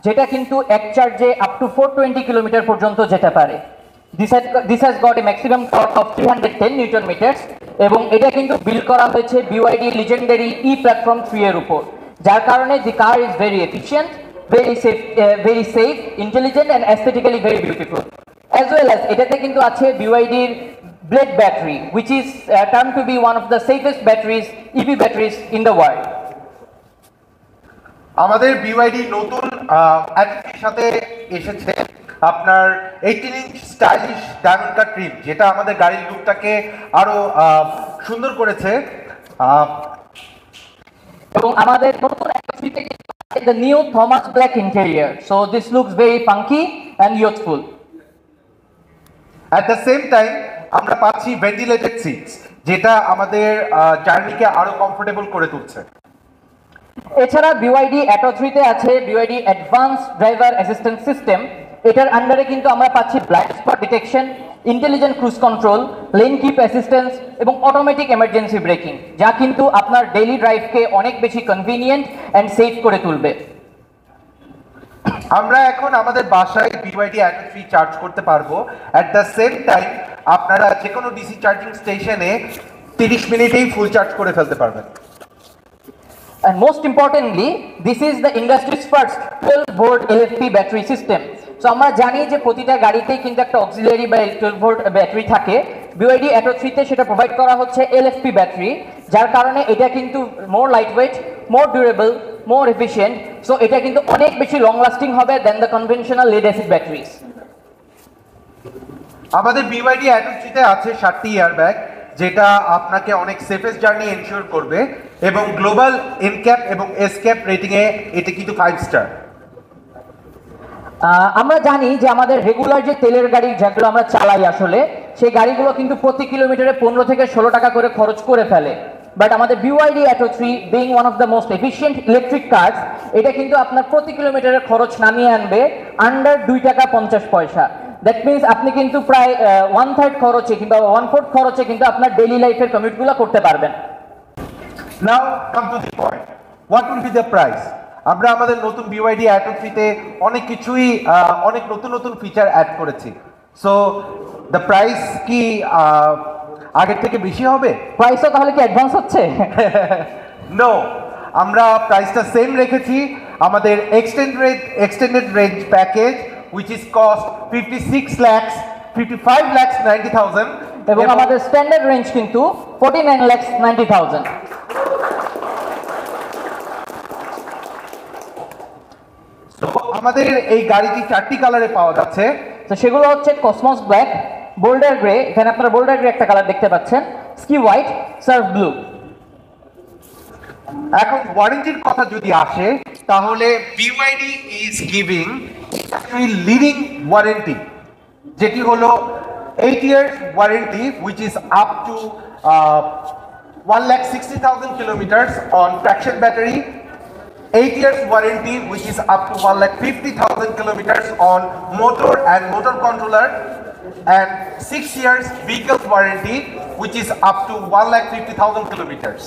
যেটা কিন্তু এক চার্জে আপ টু 420 কিলোমিটার পর্যন্ত যেতে পারে। This has got a maximum torque of 310 Newton metres এবং এটা কিন্তু বিল্ড করা হয়েছে BYD লিজেন্ডারি ই প্ল্যাটফর্ম 3 এর উপর, যার কারণে the car is very efficient, very safe, intelligent and aesthetically very beautiful. As well as এটাতে কিন্তু আছে BYD এর Blade battery, which is termed to be one of the safest batteries, EV batteries in the world. আমাদের BYD নতুন অ্যাডের সাথে এসেছে আপনার 18 inch stylish diamond cut trim, যেটা আমাদের গাড়ির লুকটাকে আরো সুন্দর করেছে। এবং আমাদের নতুন অ্যাডে the new Thomas Black interior, so this looks very funky and youthful. At the same time আমরা পাচ্ছি ভেন্টিলেটেড সিটস, যেটা আমাদের জার্নিকে আরো কমফোর্টেবল করে তুলছে। এছাড়া BYD Atto 3 তে আছে BYD advance driver assistant system. এটার আন্ডারে কিন্তু আমরা পাচ্ছি blind spot detection, intelligent cruise control, lane keep assistance এবং অটোমেটিক এমার্জেন্সি ব্রেকিং, যা কিন্তু আপনার ডেইলি ড্রাইভকে অনেক বেশি কনভিনিয়েন্ট অ্যান্ড সেফ করে তুলবে। আমরা এখন আমাদের বাসায় BYD Atto 3 চার্জ করতে পারবো। অ্যাট দ্য সেম টাইম আপনারা যে কোনো ডিসি চার্জিং স্টেশনে 30 মিনিটেই ফুল চার্জ করে ফেলতে পারবেন। And most importantly, this is the industry's first 12-volt LFP battery system. So আমরা জানি যে প্রতিটা গাড়িতেই কিন্তু একটা অক্সিলারি বা 12-volt ব্যাটারি থাকে। BYD Atto 3 তে সেটা প্রোভাইড করা হচ্ছে LFP ব্যাটারি, যার কারণে এটা কিন্তু more lightweight, more durable, more efficient. So এটা কিন্তু অনেক বেশি লং লাস্টিং হবে than the conventional lead acid batteries. আমাদের BYD Atto 3 তে আছে 7টি এয়ারব্যাগ, যেটা আপনাকে অনেক সেফেস্ট জার্নি এনশিওর করবে এবং গ্লোবাল এনক্যাপ এবং এসক্যাপ রেটিং এ এটা কিন্তু 5 স্টার। আমরা জানি যে আমাদের রেগুলার যে তেলের গাড়ি যেগুলো আমরা চালাই আসলে সেই গাড়িগুলো কিন্তু প্রতি কিলোমিটারে 15 থেকে 16 টাকা করে খরচ করে ফেলে, বাট আমাদের BYD Atto 3 being one of the most efficient electric cars, এটা কিন্তু আপনার প্রতি কিলোমিটারের খরচ নামিয়ে আনবে আন্ডার 2 টাকা 50 পয়সা। দ্যাট মিনস আপনি কিন্তু প্রায় 1/3 খরচে কিংবা 1/4 খরচে কিন্তু আপনার ডেইলি লাইফের কমিউটগুলো করতে পারবেন। Now come to the point, what will be the price? আমরা আমাদের নতুন BYD Atto 3 তে অনেক কিছুই অনেক নতুন নতুন ফিচার অ্যাড করেছি। সো দ্য প্রাইস কি আগের থেকে বেশি হবে? প্রাইসও তাহলে কি অ্যাডভান্স হচ্ছে? নো, আমরা প্রাইসটা সেম রেখেছি। আমাদের extended range package which is cost 55,90,000 এবং আমাদের স্ট্যান্ডার্ড রেঞ্জ কিন্তু 49,90,000। আমাদের এই গাড়িটি 4টি কালারে পাওয়া যাচ্ছে। তো সেগুলো হচ্ছে কসমস ব্ল্যাক, বোল্ডার গ্রে, এখানে আপনারা বোল্ডার গ্রে একটা কালার দেখতে পাচ্ছেন, স্কি হোয়াইট, সার্ফ ব্লু। এখন ওয়ারেন্টির কথা যদি আসে তাহলে BYD is giving leading warranty, যেটি হলো 8 years warranty which is up to 1,60,000 kilometers on traction battery, 8 years warranty which is up to 1,50,000 kilometers on motor and motor controller, and 6 years vehicles warranty which is up to 1,50,000 kilometers.